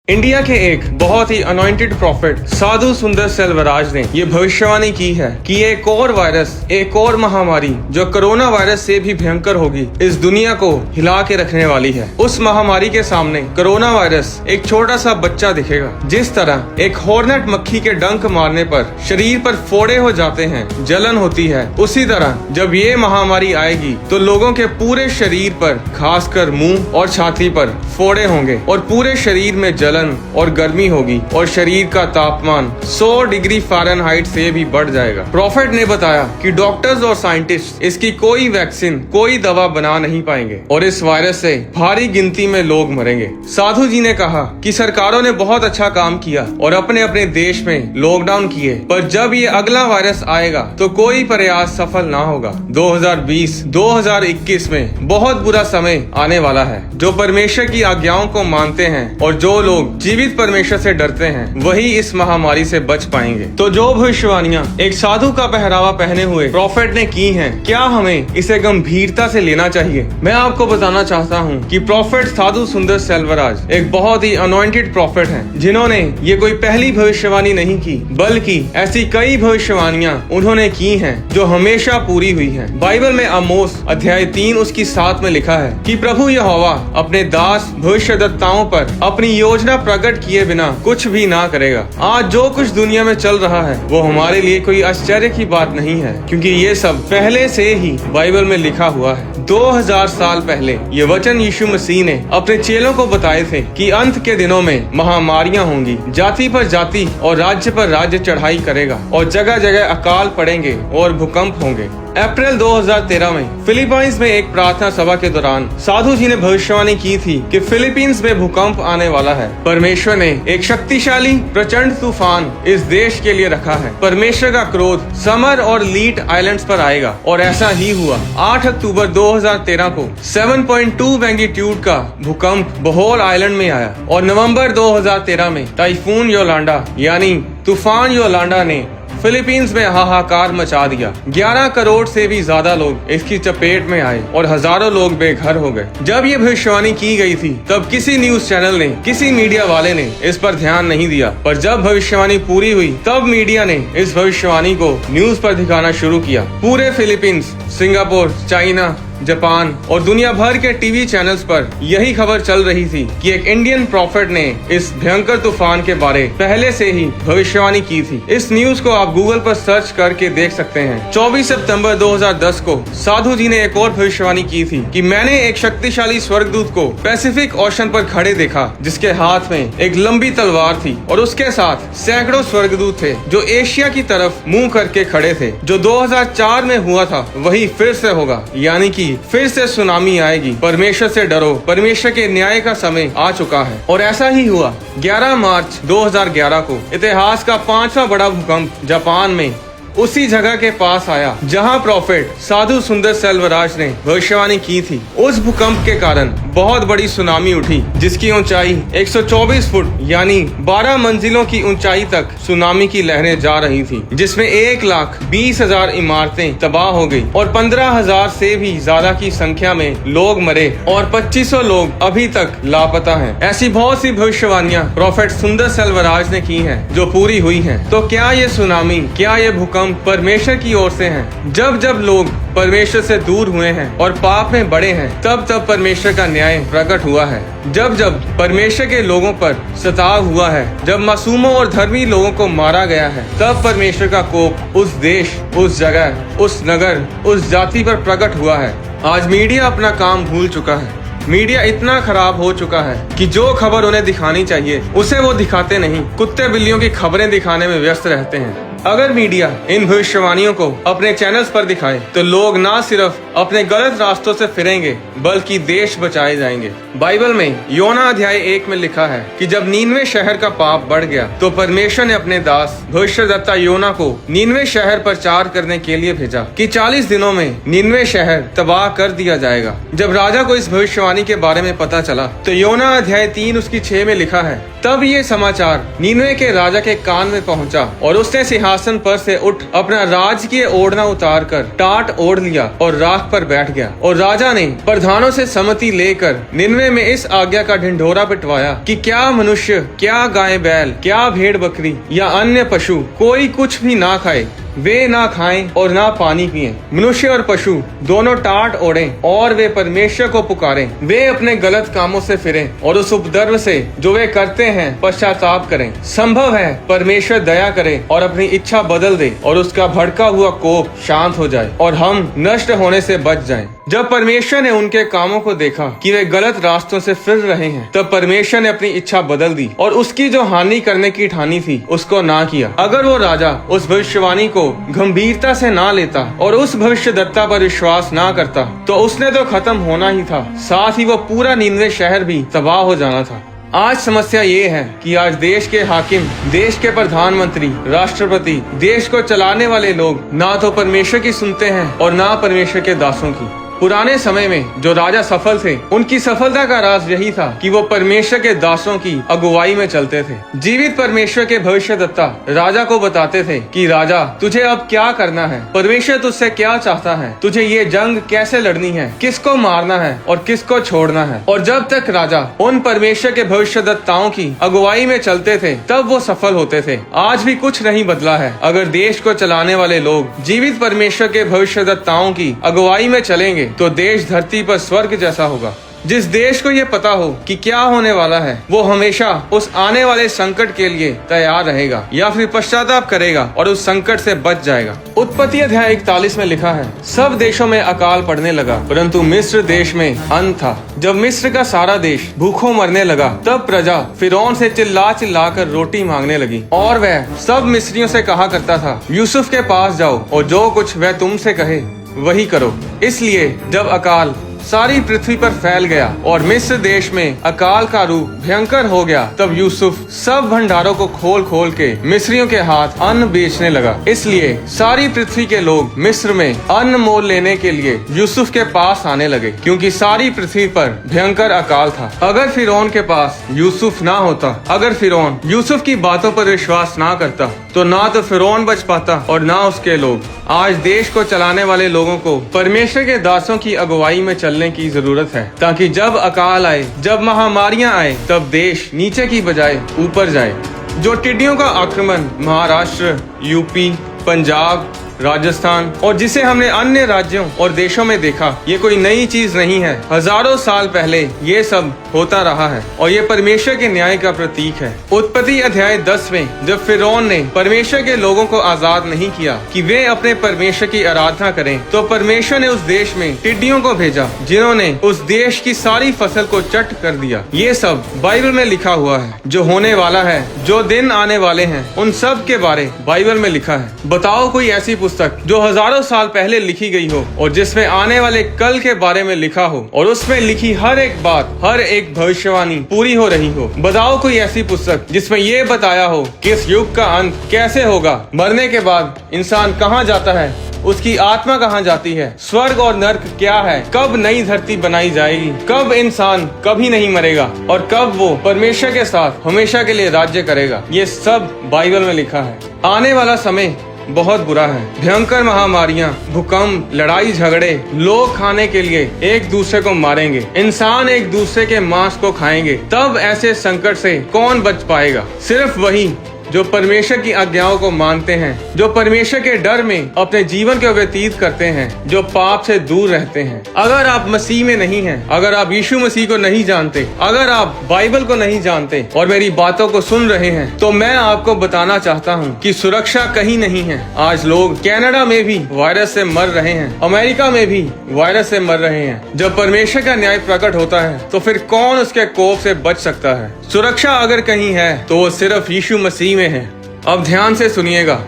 India के एक बहुत ही अनॉइंटेड प्रॉफिट साधु सुंदर सेल्वराज ने ये भविष्यवाणी की है कि एक और वायरस, एक और महामारी जो कोरोना वायरस से भी भयंकर होगी, इस दुनिया को हिला के रखने वाली है। उस महामारी के सामने कोरोना वायरस एक छोटा सा बच्चा दिखेगा। जिस तरह एक हॉर्नेट मक्खी के डंक मारने पर शरीर पर फोड़े हो जाते हैं, जलन होती है, उसी तरह जब ये महामारी आएगी तो लोगों के पूरे शरीर पर, खासकर मुंह और छाती पर फोड़े होंगे और पूरे शरीर में जलन और गर्मी होगी और शरीर का तापमान 100 डिग्री फ़ारेनहाइट से भी बढ़ जाएगा। प्रॉफिट ने बताया कि डॉक्टर्स और साइंटिस्ट इसकी कोई वैक्सीन, कोई दवा बना नहीं पाएंगे और इस वायरस से भारी गिनती में लोग मरेंगे। साधु जी ने कहा कि सरकारों ने बहुत अच्छा काम किया और अपने अपने देश में लॉकडाउन किए, पर जब ये अगला वायरस आएगा तो कोई प्रयास सफल ना होगा। 2020-2021 में बहुत बुरा समय आने वाला है। जो परमेश्वर की आज्ञाओं को मानते हैं और जो लोग जीवित परमेश्वर से डरते हैं, वही इस महामारी से बच पाएंगे। तो जो भविष्यवाणियां एक साधु का पहरावा पहने हुए प्रॉफिट ने की हैं, क्या हमें इसे गंभीरता से लेना चाहिए? मैं आपको बताना चाहता हूं कि प्रॉफिट साधु सुंदर सेल्वराज एक बहुत ही अनॉइंटेड प्रॉफिट हैं, जिन्होंने ये कोई पहली भविष्यवाणी नहीं की, बल्कि ऐसी कई भविष्यवाणियां उन्होंने की हैं जो हमेशा पूरी हुई हैं। बाइबल में आमोस अध्याय 3 उसकी 7 में लिखा है कि प्रभु यहोवा अपने दास भविष्यद्वक्ताओं पर अपनी योजना प्रकट किए बिना कुछ भी ना करेगा। आज जो कुछ दुनिया में चल रहा है वो हमारे लिए कोई आश्चर्य की बात नहीं है, क्योंकि ये सब पहले से ही बाइबल में लिखा हुआ है। 2000 साल पहले ये वचन यीशु मसीह ने अपने चेलों को बताए थे कि अंत के दिनों में महामारियां होंगी, जाति पर जाति और राज्य पर राज्य चढ़ाई करेगा और जगह जगह अकाल पड़ेंगे और भूकंप होंगे। अप्रैल 2013 में फिलीपींस में एक प्रार्थना सभा के दौरान साधु जी ने भविष्यवाणी की थी कि फिलीपींस में भूकंप आने वाला है। परमेश्वर ने एक शक्तिशाली प्रचंड तूफान इस देश के लिए रखा है। परमेश्वर का क्रोध समर और लीट आइलैंड्स पर आएगा और ऐसा ही हुआ। 8 अक्टूबर 2013 को 7.2 मैग्नीट्यूड का भूकंप बोहोल आइलैंड में आया और नवंबर 2013 में टाइफून योलांडा यानी तूफान योलांडा ने फिलीपींस में हाहाकार मचा दिया। 11 करोड़ से भी ज्यादा लोग इसकी चपेट में आए और हजारों लोग बेघर हो गए। जब ये भविष्यवाणी की गई थी तब किसी न्यूज चैनल ने, किसी मीडिया वाले ने इस पर ध्यान नहीं दिया, पर जब भविष्यवाणी पूरी हुई तब मीडिया ने इस भविष्यवाणी को न्यूज पर दिखाना शुरू किया। पूरे फिलीपींस, सिंगापुर, चाइना, जापान और दुनिया भर के टीवी चैनल्स पर यही खबर चल रही थी कि एक इंडियन प्रॉफिट ने इस भयंकर तूफान के बारे पहले से ही भविष्यवाणी की थी। इस न्यूज को आप गूगल पर सर्च करके देख सकते हैं। 24 सितंबर 2010 को साधु जी ने एक और भविष्यवाणी की थी कि मैंने एक शक्तिशाली स्वर्गदूत को पैसिफिक ओशन पर खड़े देखा, जिसके हाथ में एक लंबी तलवार थी और उसके साथ सैकड़ों स्वर्गदूत थे जो एशिया की तरफ मुंह करके खड़े थे। जो 2004 में हुआ था वही फिर से होगा, यानी कि फिर से सुनामी आएगी। परमेश्वर से डरो, परमेश्वर के न्याय का समय आ चुका है। और ऐसा ही हुआ। 11 मार्च 2011 को इतिहास का 5वां बड़ा भूकंप जापान में उसी जगह के पास आया जहां प्रॉफिट साधु सुंदर सेल्वराज ने भविष्यवाणी की थी। उस भूकंप के कारण बहुत बड़ी सुनामी उठी, जिसकी ऊंचाई 124 फुट यानी 12 मंजिलों की ऊंचाई तक सुनामी की लहरें जा रही थी, जिसमें 1,20,000 इमारतें तबाह हो गई और 15,000 से भी ज्यादा की संख्या में लोग मरे और 2500 लोग अभी तक लापता हैं। ऐसी बहुत सी भविष्यवाणियां प्रॉफिट सुंदर सेल्वराज ने की हैं जो पूरी हुई हैं। तो क्या ये सुनामी, क्या ये भूकंप परमेश्वर की ओर से हैं? जब जब लोग परमेश्वर से दूर हुए हैं और पाप में बढ़े हैं, तब तब परमेश्वर का न्याय प्रकट हुआ है। जब जब परमेश्वर के लोगों पर सताव हुआ है, जब मासूमों और धर्मी लोगों को मारा गया है, तब परमेश्वर का कोप उस देश, उस जगह, उस नगर, उस जाति पर प्रकट हुआ है। आज मीडिया अपना काम भूल चुका है। मीडिया इतना खराब हो चुका है कि जो खबर उन्हें दिखानी चाहिए उसे वो दिखाते नहीं, कुत्ते बिल्लियों की खबरें दिखाने में व्यस्त रहते हैं। अगर मीडिया इन भविष्यवाणियों को अपने चैनल्स पर दिखाए तो लोग ना सिर्फ अपने गलत रास्तों से फिरेंगे बल्कि देश बचाए जाएंगे। बाइबल में योना अध्याय 1 में लिखा है कि जब नीनवे शहर का पाप बढ़ गया तो परमेश्वर ने अपने दास भविष्यद्वक्ता योना को नीनवे शहर प्रचार करने के लिए भेजा कि 40 दिनों में नीनवे शहर तबाह कर दिया जाएगा। जब राजा को इस भविष्यवाणी के बारे में पता चला तो योना अध्याय 3 उसकी 6 में लिखा है, तब ये समाचार नीनवे के राजा के कान में पहुंचा और उसने सिंहासन पर से उठ अपना राजकीय ओढ़ना उतार कर टाट ओढ़ लिया और राख ताख पर बैठ गया और राजा ने प्रधानों से सम्मति लेकर निन्वे में इस आज्ञा का ढिंढोरा पिटवाया कि क्या मनुष्य, क्या गाय बैल, क्या भेड़ बकरी या अन्य पशु कोई कुछ भी ना खाए, वे ना खाएं और ना पानी पिएं। मनुष्य और पशु दोनों टाट ओढ़ें और वे परमेश्वर को पुकारें। वे अपने गलत कामों से फिरें और उस उपद्रव से जो वे करते हैं पश्चाताप करें। संभव है परमेश्वर दया करे और अपनी इच्छा बदल दे और उसका भड़का हुआ कोप शांत हो जाए और हम नष्ट होने से बच जाएं। जब परमेश्वर ने उनके कामों को देखा कि वे गलत रास्तों से फिर रहे हैं, तब परमेश्वर ने अपनी इच्छा बदल दी और उसकी जो हानि करने की ठानी थी उसको ना किया। अगर वो राजा उस भविष्यवाणी को गंभीरता से ना लेता और उस भविष्यद्वक्ता पर विश्वास ना करता तो उसने तो खत्म होना ही था, साथ ही वो पूरा नीनवे शहर भी तबाह हो जाना था। आज समस्या ये है कि आज देश के हाकिम, देश के प्रधानमंत्री, राष्ट्रपति, देश को चलाने वाले लोग ना तो परमेश्वर की सुनते हैं और ना परमेश्वर के दासों की। पुराने समय में जो राजा सफल थे, उनकी सफलता का राज यही था कि वो परमेश्वर के दासों की अगुवाई में चलते थे। जीवित परमेश्वर के भविष्यद्वक्ता राजा को बताते थे कि राजा, तुझे अब क्या करना है, परमेश्वर तुझसे क्या चाहता है, तुझे ये जंग कैसे लड़नी है, किसको मारना है और किसको छोड़ना है। और जब तक राजा उन परमेश्वर के भविष्यद्वक्ताओं की अगुवाई में चलते थे तब वो सफल होते थे। आज भी कुछ नहीं बदला है। अगर देश को चलाने वाले लोग जीवित परमेश्वर के भविष्यद्वक्ताओं की अगुवाई में चलेंगे तो देश धरती पर स्वर्ग जैसा होगा। जिस देश को ये पता हो कि क्या होने वाला है, वो हमेशा उस आने वाले संकट के लिए तैयार रहेगा या फिर पश्चाताप करेगा और उस संकट से बच जाएगा। उत्पत्ति अध्याय 41 में लिखा है, सब देशों में अकाल पड़ने लगा परंतु मिस्र देश में अंत था। जब मिस्र का सारा देश भूखों मरने लगा तब प्रजा फिरौन से चिल्ला चिल्ला कर रोटी मांगने लगी और वह सब मिस्रियों से कहा करता था, यूसुफ के पास जाओ और जो कुछ वह तुमसे कहे वही करो। इसलिए जब अकाल सारी पृथ्वी पर फैल गया और मिस्र देश में अकाल का रूप भयंकर हो गया, तब यूसुफ सब भंडारों को खोल खोल के मिस्रियों के हाथ अन्न बेचने लगा। इसलिए सारी पृथ्वी के लोग मिस्र में अन्न मोल लेने के लिए यूसुफ के पास आने लगे, क्योंकि सारी पृथ्वी पर भयंकर अकाल था। अगर फिरौन के पास यूसुफ ना होता, अगर फिरौन यूसुफ की बातों पर विश्वास ना करता, तो ना तो फिरौन बच पाता और ना उसके लोग। आज देश को चलाने वाले लोगों को परमेश्वर के दासों की अगुवाई में चलने की जरूरत है, ताकि जब अकाल आए, जब महामारियां आए, तब देश नीचे की बजाय ऊपर जाए। जो टिड्डियों का आक्रमण महाराष्ट्र, यूपी, पंजाब, राजस्थान और जिसे हमने अन्य राज्यों और देशों में देखा, ये कोई नई चीज नहीं है। हजारों साल पहले ये सब होता रहा है और ये परमेश्वर के न्याय का प्रतीक है। उत्पत्ति अध्याय 10 में जब फिरौन ने परमेश्वर के लोगों को आजाद नहीं किया कि वे अपने परमेश्वर की आराधना करें, तो परमेश्वर ने उस देश में टिड्डियों को भेजा जिन्होंने उस देश की सारी फसल को चट कर दिया। ये सब बाइबल में लिखा हुआ है। जो होने वाला है, जो दिन आने वाले हैं, उन सब के बारे बाइबल में लिखा है। बताओ कोई ऐसी पुस्तक जो हजारों साल पहले लिखी गई हो और जिसमें आने वाले कल के बारे में लिखा हो और उसमें लिखी हर एक बात, हर एक भविष्यवाणी पूरी हो रही हो। बताओ कोई ऐसी पुस्तक जिसमें ये बताया हो कि इस युग का अंत कैसे होगा, मरने के बाद इंसान कहाँ जाता है, उसकी आत्मा कहाँ जाती है, स्वर्ग और नर्क क्या है, कब नई धरती बनाई जाएगी, कब इंसान कभी नहीं मरेगा और कब वो परमेश्वर के साथ हमेशा के लिए राज्य करेगा। ये सब बाइबल में लिखा है। आने वाला समय बहुत बुरा है। भयंकर महामारियां, भूकंप, लड़ाई झगड़े, लोग खाने के लिए एक दूसरे को मारेंगे, इंसान एक दूसरे के मांस को खाएंगे। तब ऐसे संकट से कौन बच पाएगा? सिर्फ वही जो परमेश्वर की आज्ञाओं को मानते हैं, जो परमेश्वर के डर में अपने जीवन को व्यतीत करते हैं, जो पाप से दूर रहते हैं। अगर आप मसीह में नहीं हैं, अगर आप यीशु मसीह को नहीं जानते, अगर आप बाइबल को नहीं जानते और मेरी बातों को सुन रहे हैं, तो मैं आपको बताना चाहता हूँ कि सुरक्षा कहीं नहीं है। आज लोग कनाडा में भी वायरस से मर रहे हैं, अमेरिका में भी वायरस से मर रहे हैं। जब परमेश्वर का न्याय प्रकट होता है तो फिर कौन उसके कोप से बच सकता है? सुरक्षा अगर कहीं है तो वो सिर्फ यीशु मसीह में है। अब ध्यान से सुनिएगा,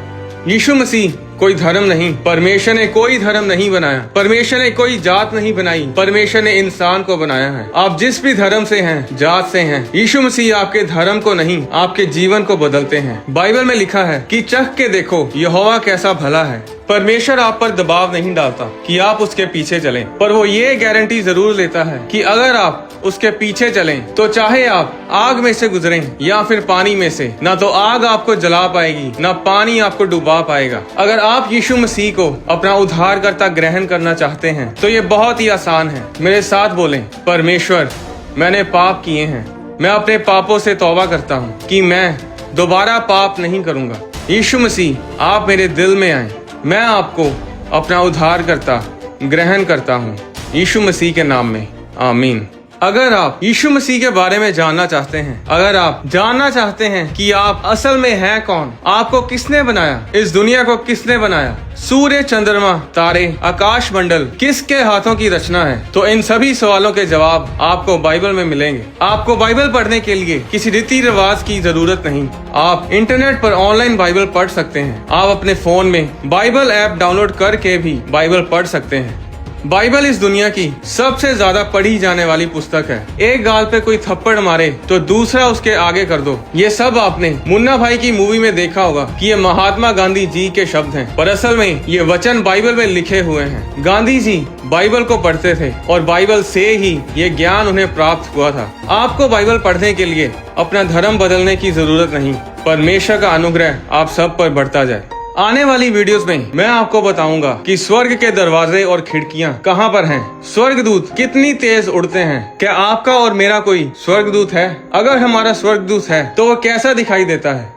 यीशु मसीह कोई धर्म नहीं, परमेश्वर ने कोई धर्म नहीं बनाया, परमेश्वर ने कोई जात नहीं बनाई, परमेश्वर ने इंसान को बनाया है। आप जिस भी धर्म से हैं, जात से हैं, यीशु मसीह आपके धर्म को नहीं, आपके जीवन को बदलते हैं। बाइबल में लिखा है कि चख के देखो यहोवा कैसा भला है। परमेश्वर आप पर दबाव नहीं डालता कि आप उसके पीछे चलें, पर वो ये गारंटी जरूर लेता है कि अगर आप उसके पीछे चलें तो चाहे आप आग में से गुजरें या फिर पानी में से, ना तो आग आपको जला पाएगी ना पानी आपको डुबा पाएगा। अगर आप यीशु मसीह को अपना उद्धारकर्ता ग्रहण करना चाहते हैं तो ये बहुत ही आसान है। मेरे साथ बोलें, परमेश्वर मैंने पाप किए हैं, मैं अपने पापों से तौबा करता हूँ कि मैं दोबारा पाप नहीं करूँगा। यीशु मसीह आप मेरे दिल में आए, मैं आपको अपना उद्धारकर्ता ग्रहण करता हूँ यीशु मसीह के नाम में, आमीन। अगर आप यीशु मसीह के बारे में जानना चाहते हैं, अगर आप जानना चाहते हैं कि आप असल में हैं कौन, आपको किसने बनाया, इस दुनिया को किसने बनाया, सूर्य, चंद्रमा, तारे, आकाश मंडल किसके हाथों की रचना है, तो इन सभी सवालों के जवाब आपको बाइबल में मिलेंगे। आपको बाइबल पढ़ने के लिए किसी रीति रिवाज की जरूरत नहीं। आप इंटरनेट पर ऑनलाइन बाइबल पढ़ सकते हैं। आप अपने फोन में बाइबल ऐप डाउनलोड करके भी बाइबल पढ़ सकते हैं। बाइबल इस दुनिया की सबसे ज्यादा पढ़ी जाने वाली पुस्तक है। एक गाल पे कोई थप्पड़ मारे तो दूसरा उसके आगे कर दो। ये सब आपने मुन्ना भाई की मूवी में देखा होगा कि ये महात्मा गांधी जी के शब्द हैं, पर असल में ये वचन बाइबल में लिखे हुए हैं। गांधी जी बाइबल को पढ़ते थे और बाइबल से ही ये ज्ञान उन्हें प्राप्त हुआ था। आपको बाइबल पढ़ने के लिए अपना धर्म बदलने की जरूरत नहीं। परमेश्वर का अनुग्रह आप सब पर बढ़ता जाए। आने वाली वीडियोस में मैं आपको बताऊंगा कि स्वर्ग के दरवाजे और खिड़कियां कहां पर हैं, स्वर्गदूत कितनी तेज उड़ते हैं। क्या आपका और मेरा कोई स्वर्गदूत है? अगर हमारा स्वर्गदूत है तो वो कैसा दिखाई देता है?